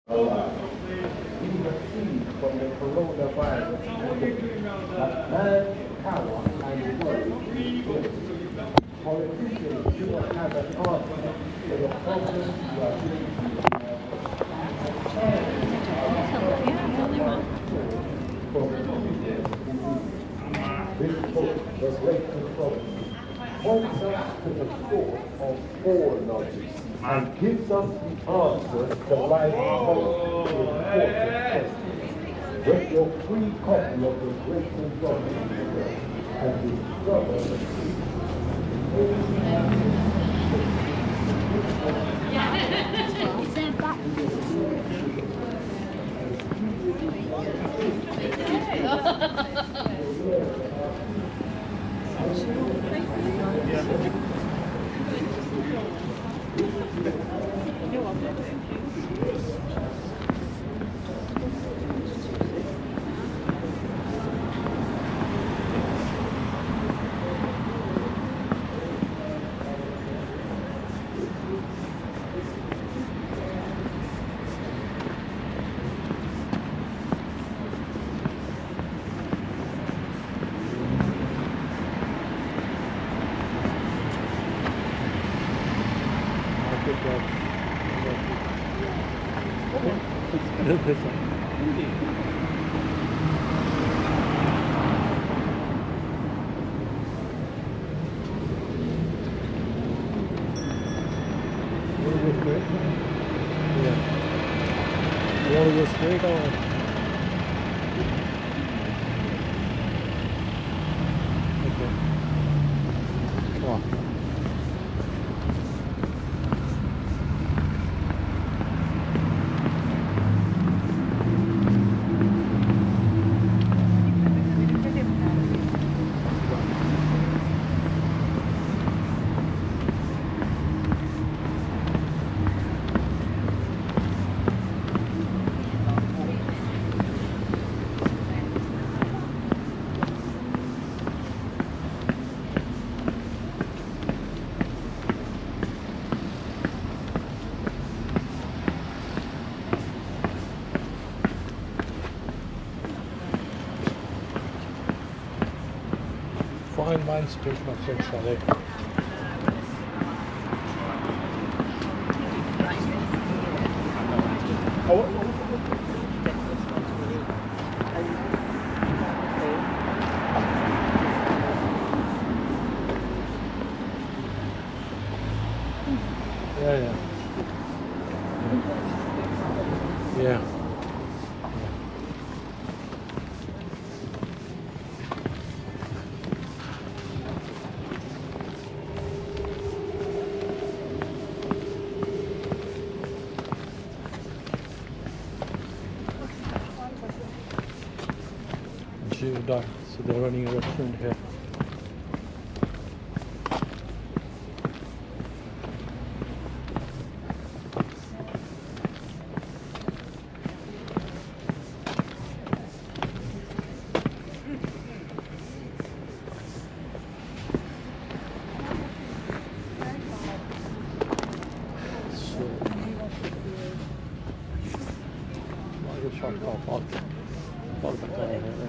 from the coronavirus that manpower and worry. Politicians do not have an answer to the problems we are facing. This book, The Great Controversy, points us to the source of all knowledge and gives us the answers to life's most important questions. Get your free copy of The Great Controversy and discover the Is there back? Straight on. Okay. Come on. Fine wine speak my French chalet. Yeah. Dark, so they're running a restaurant here. So, I'll get shot off. I'll back down here.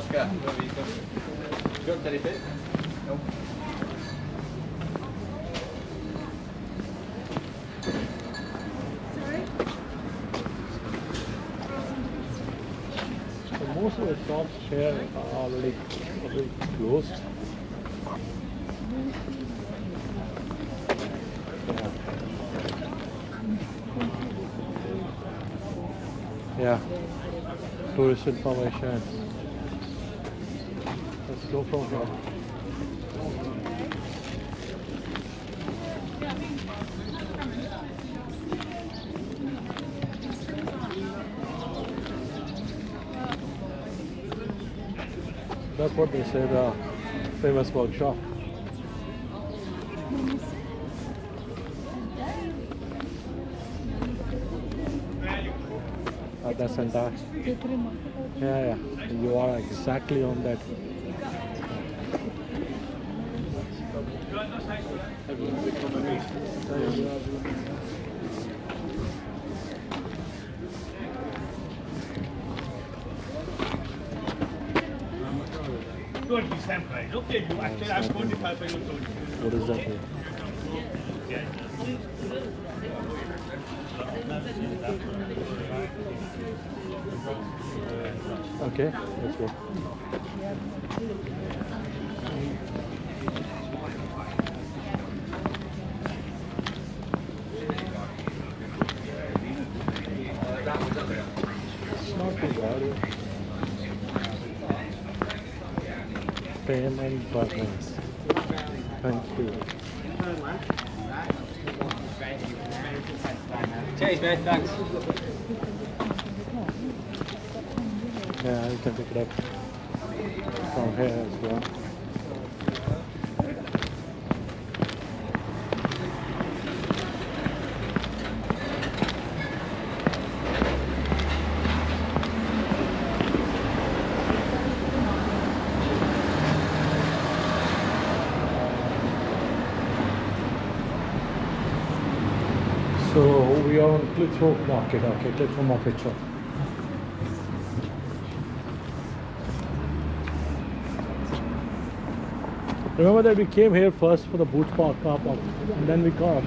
Oscar, where have you gone? You got anything? No. So most of the shops here are already closed. Yeah. Tourist information. Let's go from here. That's what they say, the famous workshop. That's entire. Yeah. You are exactly on that. Don't be surprised. Okay, you actually have 45 for your total. What is that? Okay, let's go. It's not too bad. Payment buttons. Thank you. Cheers, mate, thanks. Yeah, you can pick it up from here as well. So we are on Clitheroe Market. Okay, Clitheroe Market shop. Remember that we came here first for the Boots Park car park, and then we got up.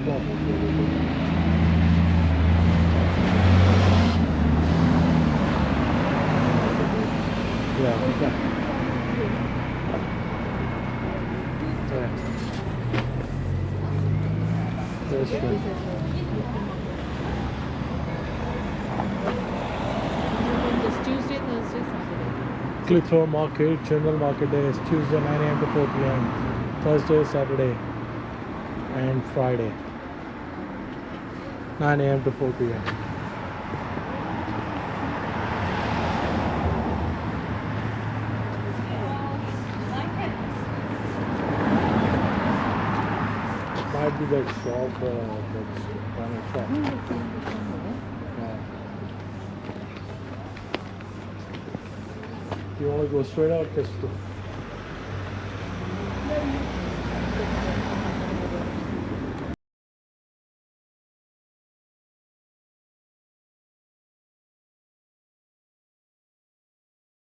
Yeah, okay. That's good. Tuesday, Thursday, Saturday. Clitheroe Market, General Market Day is Tuesday 9 a.m. to 4 p.m. Thursday, Saturday, and Friday 9 a.m. to 4 p.m. Might be that shop, that's kind of shop. Yeah. You want to go straight out, just